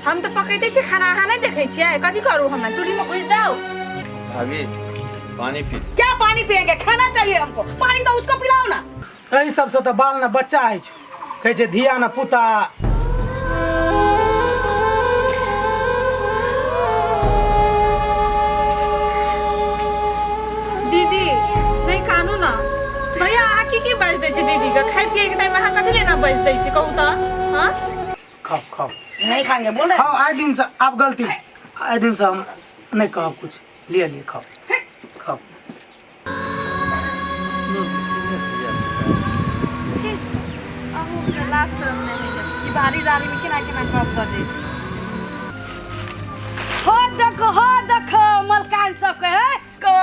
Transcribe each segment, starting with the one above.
हम तो पकैते छी खाना अहाँ नहीं देखे छिए कथी करू हम चूल्ही में घुस जाओ। भाभी पानी पी। क्या पानी पिएंगे? खाना चाहिए हमको। पानी तो उसको पिलाओ ना। यही सबसे तो बाल ना बच्चा है कहे छे धिया ना पुता। दीदी नहीं कानू ना भैया आकी की बाज दे छे दीदी का खाई पिए के टाइम अहाँ कथी लेना बाज दे छे कहू त। हां खाओ खाओ। नहीं खाएंगे बोल रहे। खाओ आए दिन से आप गलती आए दिन से हम नहीं कहो कुछ लिए लिए खाओ खाओ। छी अहू के लास्ट शर्म नहीं है ई बारी जारी में केना केना गप बजे छी। हो देखो मलकान सब के है को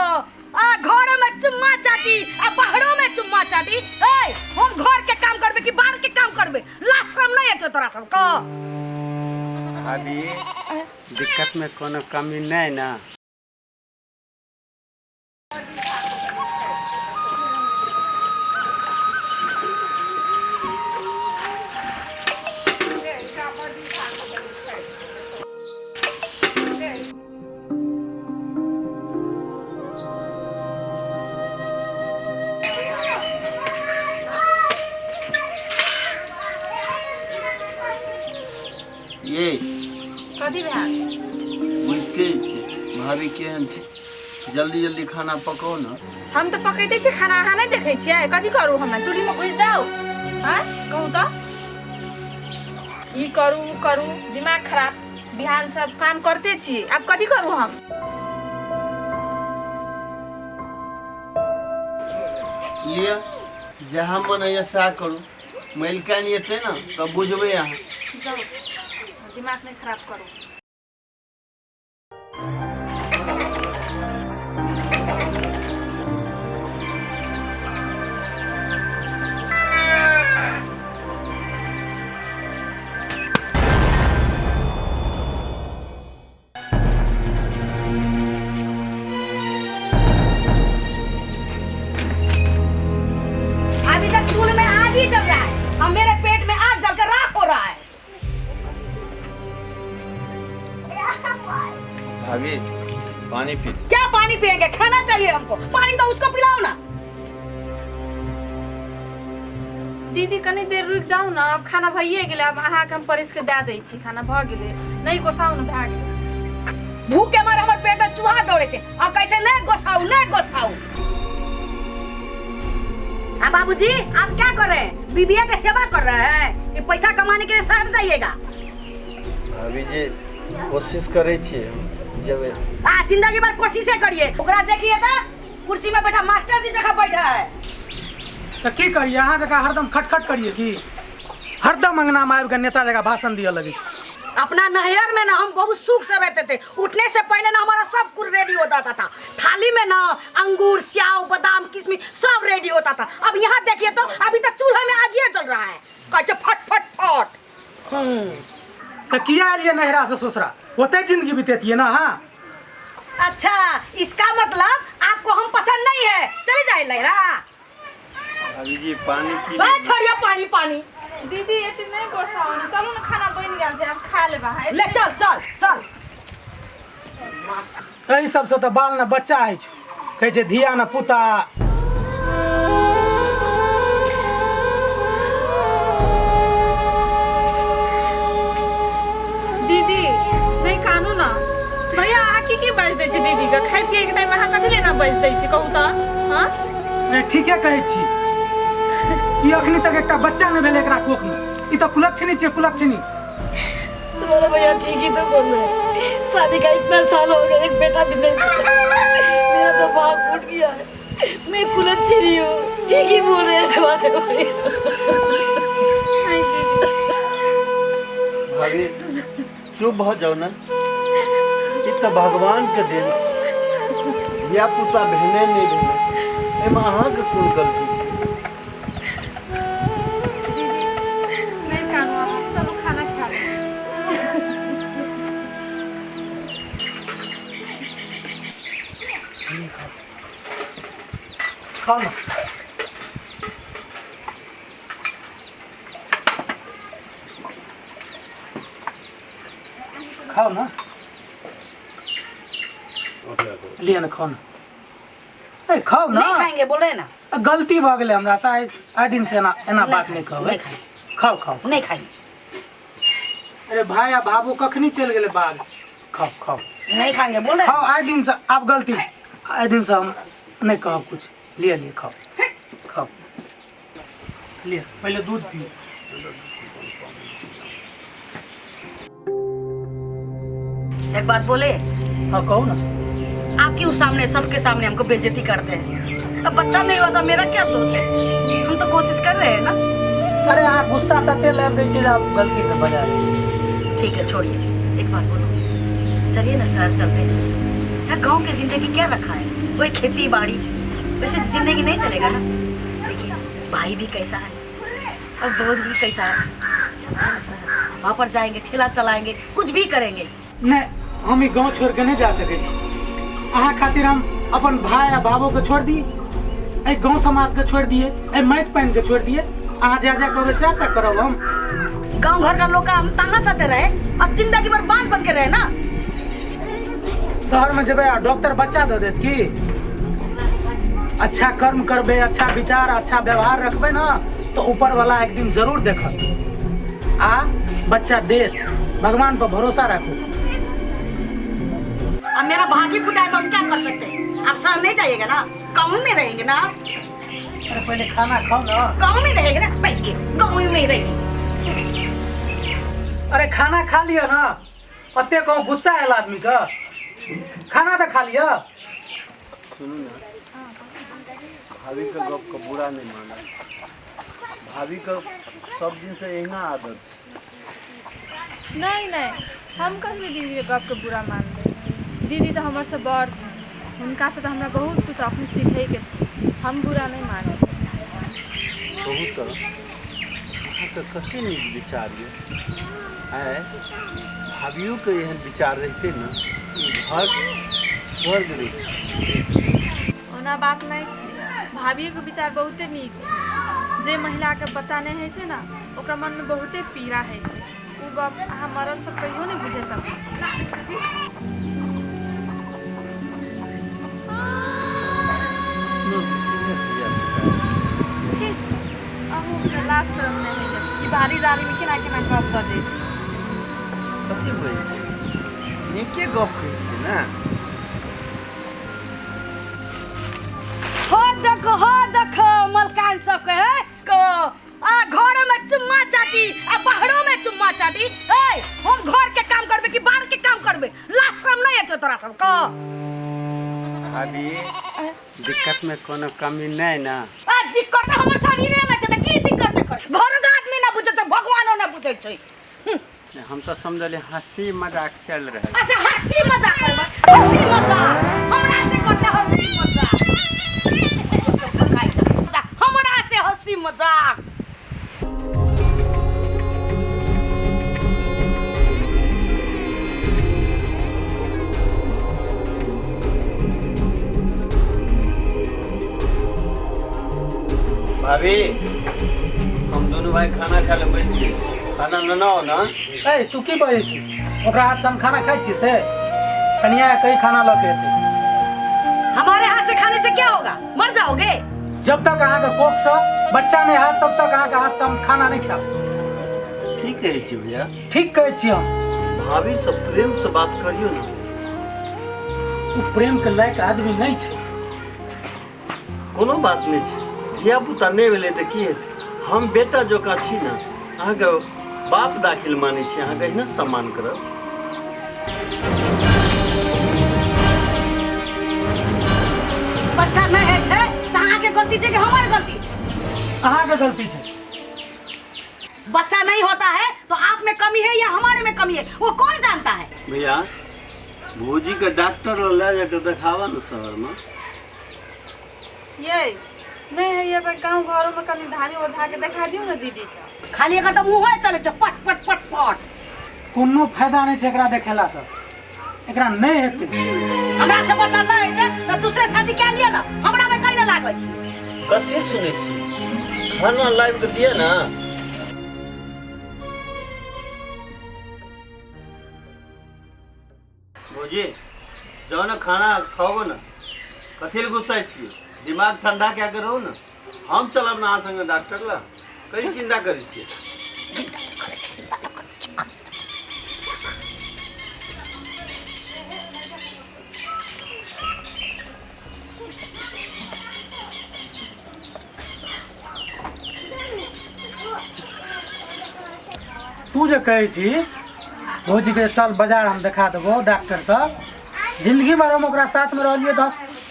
आ घर में चुम्मा चाटी आ बाहरों में चुम्मा चाटी। ए हम घर के काम करबे कि बाहर के काम करबे? लाज शर्म नहीं है तोरा सब को? अभी दिक्कत में कोनो कमी नहीं ना। ये कथी भैया बुझते भाभी केहन छे जल्दी जल्दी खाना पकाओ ना। हम तो पकैते छी खाना अहाँ नहीं देखे छिए कथी करू हम चूल्ही में घुस जाओ। हां कहू त ई करू उ करू दिमाग खराब बिहान सब काम करते छी अब कथी करू हम। लिया जहाँ मन है सा करू मैलकान ये ना तब बुझबे अहाँ। जाओ दिमाग नहीं खराब करो। अभी तक चूल्हे में आग ही जल रहा है और मेरे पेट में आग जलकर राख हो रहा है। भाभी पानी पी। क्या पानी पिएंगे? खाना चाहिए हमको। पानी तो उसको पिलाओ ना। दीदी कनी देर रुक जाओ ना अब खाना भइए गेले अब अहाँ के हम परिस के दे दै छी खाना भ गेले नहीं गोसाउ न भाग गेले। भूख के मारे हमर पेट में चूहा दौड़े छे अब कहै छे नहीं गोसाऊ नहीं गोसाऊ। आ बाबूजी आप क्या कर रहे हैं? बीबिया के सेवा कर रहे हैं कि पैसा कमाने के लिए शहर जाइएगा? भाभी जी कोशिश करे छे जब जिंदगी भर कोशिश करिए। ओकरा देखिए तो कुर्सी में बैठा मास्टर जी जगह बैठा है तो की करिए अहाँ जगह हरदम खटखट करिए कि हरदम अंगना में आबि के नेता जगह भाषण दिए लगी। अपना नहर में ना हम बहुत सुख से रहते थे। उठने से पहले ना हमारा सब कुछ रेडी हो जाता था। थाली में ना अंगूर स्याव बादाम किशमिश सब रेडी होता था। अब यहाँ देखिए तो अभी तक चूल्हा में आग ही जल रहा है कहते फट फट फट। तो किया लिए नहरा से ससुरा होते जिंदगी बीतेती है ना। हाँ अच्छा इसका मतलब आपको हम पसंद नहीं है? चले जाए लहरा। भाभी जी पानी पी। छोड़िए पानी पानी। दीदी एते नहीं गोसाउ न चलो न खाना बन गेल छै अब खा लेबा है। ले चल चल चल। यही सबसे तो बाल ना बच्चा है कहे छे धिया ना पुता। दीदी नहीं कानू ना भैया आकी की बाज दे छे दीदी का खाई पिए के टाइम अहाँ कथी लेना बाज दे छे कहू त। हां ठीक है कहे छी ई अखनी तक एकटा बच्चा ने भेले एकरा कोख में ई तो कुलक्षणी छे कुलक्षणी। तुम्हारा भैया ठीक ही तो बोल रहे हैं। शादी का इतना साल हो गया एक बेटा भी नहीं मिला। मेरा तो बाप उठ गया है। मैं कुलच्छनी हूँ। ठीक ही बोल रहे हैं तुम्हारे भैया। भाभी चुप हो जाओ ना ये तो भगवान के देन या पुता बहने नहीं बहने एम अहाँ के कोन गलती। नहीं कानू अब चलो खाना खा ले। खाओ ना। खाओ ना, लिया ना खाओ ना, ए खाओ ना। नहीं खाएंगे बोल रहे हैं ना। गलती भ गेले हमरा से, आइ दिन से एना बात नहीं खाओ। नहीं खाएंगे, खाओ खाओ। नहीं खाएंगे। अरे भाई आ बाबू कखनी चल गेले बाग। खाओ खाओ। नहीं खाएंगे बोल रहे हैं। खाओ, आइ दिन से आप गलती, आइ दिन से हम नहीं कहो कुछ। लिया लिया खाओ खाओ, लिया पहले दूध पियो। एक बात बोले, हाँ कहो ना। आप क्यों सामने, सबके सामने हमको बेइज्जती करते हैं? अब बच्चा नहीं हुआ तो मेरा क्या दोष है? हम तो कोशिश कर रहे हैं ना। अरे आप गुस्सा तते ले दे चीज, आप गलती से बजा रहे। ठीक है छोड़िए, एक बात बोलो, चलिए ना शहर चलते हैं। यार गांव की जिंदगी क्या रखा है, वही खेती बाड़ी, वैसे जिंदगी नहीं चलेगा ना। देखिए भाई भी कैसा है और दोस्त भी कैसा है। चलते हैं ना शहर, वहाँ पर जाएंगे, ठेला चलाएंगे, कुछ भी करेंगे। नहीं, हम ई गांव छोड़ के नहीं जा सके छी। अहाँ खातिर हम अपन भाई आ बाबू के छोड़ दी, ए गांव समाज के छोड़ दिए, ए माइट पाइन के छोड़ दिए। अहाँ जा जा कहबे से ऐसा करब हम। गांव घर का लोग का हम ताना साथे रहे, अब जिंदगी भर बांझ बन के रहे ना। शहर में जब डॉक्टर बच्चा दे देत की, अच्छा कर्म करबे, अच्छा विचार, अच्छा व्यवहार रखबे ना, तो ऊपर वाला एक दिन जरूर देखत आ बच्चा देत। भगवान पर भरोसा रखो। अब मेरा भाग्य फूटा है तो हम क्या कर सकते हैं? आप शहर नहीं जाइएगा ना, गाँव में रहेंगे ना। अरे पहले खाना खाओ ना। गाँव में रहेंगे ना, बैठ के गाँव में ही रहेंगे। अरे खाना खा लिया ना, पत्ते को गुस्सा है आदमी का। खाना तो खा लिया। सुनू ना, भाभी का गप का बुरा नहीं माना। भाभी का सब दिन से यही ना आदत। नहीं नहीं, हम कभी दीदी के गप के बुरा मान ले। दीदी तो हमारे से बड़ छै, उनका से तो हमरा बहुत कुछ अपने सीखे के छै। हम बुरा नहीं माने। बहुत अहाँ तो कते नहीं विचार है। भाभियों के यह विचार रहते ना, घर स्वर्ग रहते। ओना बात नहीं छै, भाभी के विचार बहुते नीक छै। जे महिला के बच्चा नहीं है छै ना, ओकरा मन में बहुते पीड़ा है छै। उ गप अहाँ मरल सब कहियो नहीं बुझे सकै छी। छी, अहूँ के लाज शरम नहीं है कि बाहरी जारी में केना केना गप बजै छी। कथी बोलै छी? नीके गप कहै छी ना। हो देखो मलकान सबके है को आ घर में चुम्मा चाटी, आ बाहरों में चुम्मा चाटी। ए हम घर के काम करबे कि बाहर के काम करबे? लाज शरम नहीं है तोरा सब को? अभी दिक्कत में कोनो कमी नहीं ना। आ दिक्कत हमर शरीर में छै, की दिक्कत है? घर का आदमी ना बुझे तो भगवानो ना बुझे छै। हम तो समझले हंसी मजाक चल रहा है। अच्छा हंसी मजाक करबे? हंसी मजाक हमरा से करते? हंसी मजाक हमरा से हंसी मजाक? भाभी, हम दोनों भाई खाना खा ले बैठ गए। खाना ना हो ना। ए तू की बजे छी? ओकरा हाथ से हम खाना खाई छी से? कनिया कई खाना लगे थे। हमारे हाथ से खाने से क्या होगा? मर जाओगे। जब तक अहाँ के कोख से बच्चा नहीं हाथ, तब तक अहाँ के हाथ से हम खाना नहीं खाओ। ठीक कहै छी भैया। ठीक कहै छी हम। भाभी से प्रेम से बात करियो ना। उ प्रेम के लायक आदमी नहीं छै। कोनो बात नहीं छै। धिया पुता नहीं भेलै तऽ की हेतै? हम बेटा जोका छी ना, अहाँके बाप दाखिल मानै छी। अहाँके एहिना सम्मान करब। बच्चा नहीं है छै त अहाँ के गलती छै कि हमार गलती छै? अहाँ के गलती छै। बच्चा नहीं होता है तो आप में कमी है या हमारे में कमी है, वो कौन जानता है? भैया, भौजी के डॉक्टर ले जाकर दिखावा ना शहर में। ये नहीं है, ये तो गाँव घरों में कनी धानी ओझा के दिखा दियो ना दीदी का। खाली अगर तो मुँह चले छै पट पट पट पट। कोनो फायदा नहीं छै एकरा देखेला से। एकरा नहीं हेतै। हमरा से बच्चा नहीं है छै तो दूसरे शादी क्या लिया ना, हमरा में कहीं ना लागै छै। कथी सुनै छी? खाना लाइव के दिया ना। भौजी जाओ ना खाना खाओ ना कथी ले गुस्सा छिए दिमाग ठंडा क्या करो ना हम चलब ना अहाँ संगे डॉक्टर ला कई चिंता करै छिए तू जे कहै छी भौजी के चल बाजार हम देखा देबो डॉक्टर साहब जिंदगी भर हम ओकरा साथ में रहलिए तो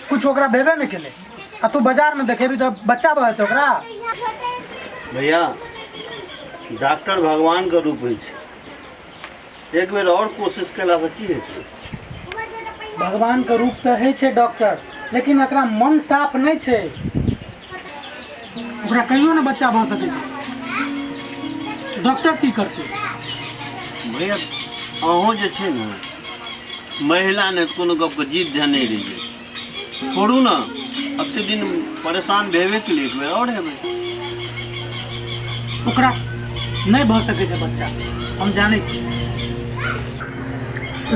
कुछ ओकरा भेबे नहीं केले आ तू बाजार में देखेबी तो बच्चा बढ़त ओकरा। भैया डॉक्टर भगवान का रूप होइ छै एक बेर और कोशिश केला से की हेतै भगवान के रूप तो है छे डॉक्टर लेकिन एकरा मन साफ नहीं छे ओकरा कहियो ना बच्चा बन सके छे डॉक्टर की करते भैया अहूँ जे छै ने महिला ने कोनो गप के जीत ध्यान नहीं रहिए छोड़ू ना अब ते दिन परेशान भेबे के लिए एक बेर और हेबै ओकरा नहीं भ सके छे बच्चा हम जाने छी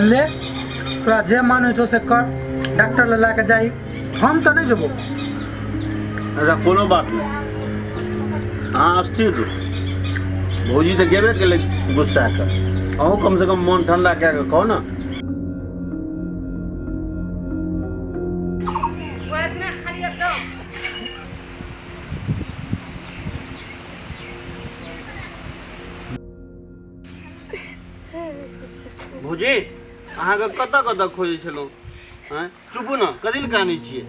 ले तोरा जे माने छो से कर डॉक्टर ले लाके जाई हम तो नहीं जबो। अच्छा कोनो बात नहीं हाँ स्थिर तो भौजी तो गेबे के लिए गुस्सा कर अहूँ कम से कम मन ठंडा क्या के कहो ना भौजी अहाँ के कतऽ कतऽ खोजे छलहुँ हैं चुपू ना कथी ले कहानी छिए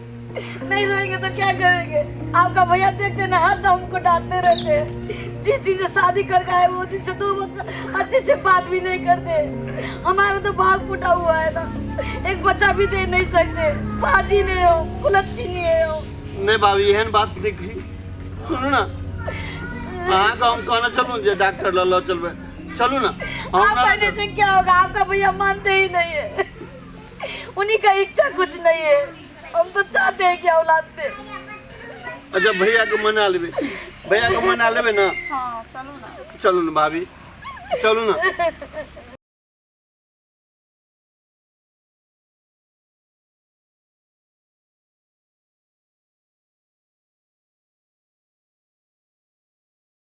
नहीं रोएंगे तो क्या करेंगे? आपका भैया देखते ना हर दम हमको डांटते रहते हैं। जिस दिन से शादी कर आए वो दिन से तो अच्छे से बात भी नहीं करते। हमारा तो भाग फूटा हुआ है ना, एक बच्चा भी दे नहीं सकते। बाजी नहीं हो, कुलच्ची नहीं है हो। नहीं भाभी एहन बात नहीं कही सुनू ना अहाँ का हम कहना चलू जे डॉक्टर लो चलबे चलू ना आप कहने से क्या होगा? आपका भैया मानते ही नहीं है, उन्हीं का इच्छा कुछ नहीं है। हम तो चाहते हैं कि औलाद दे। अच्छा भैया को मना लेबे ना हाँ चलो ना चलू ना भाभी चलू ना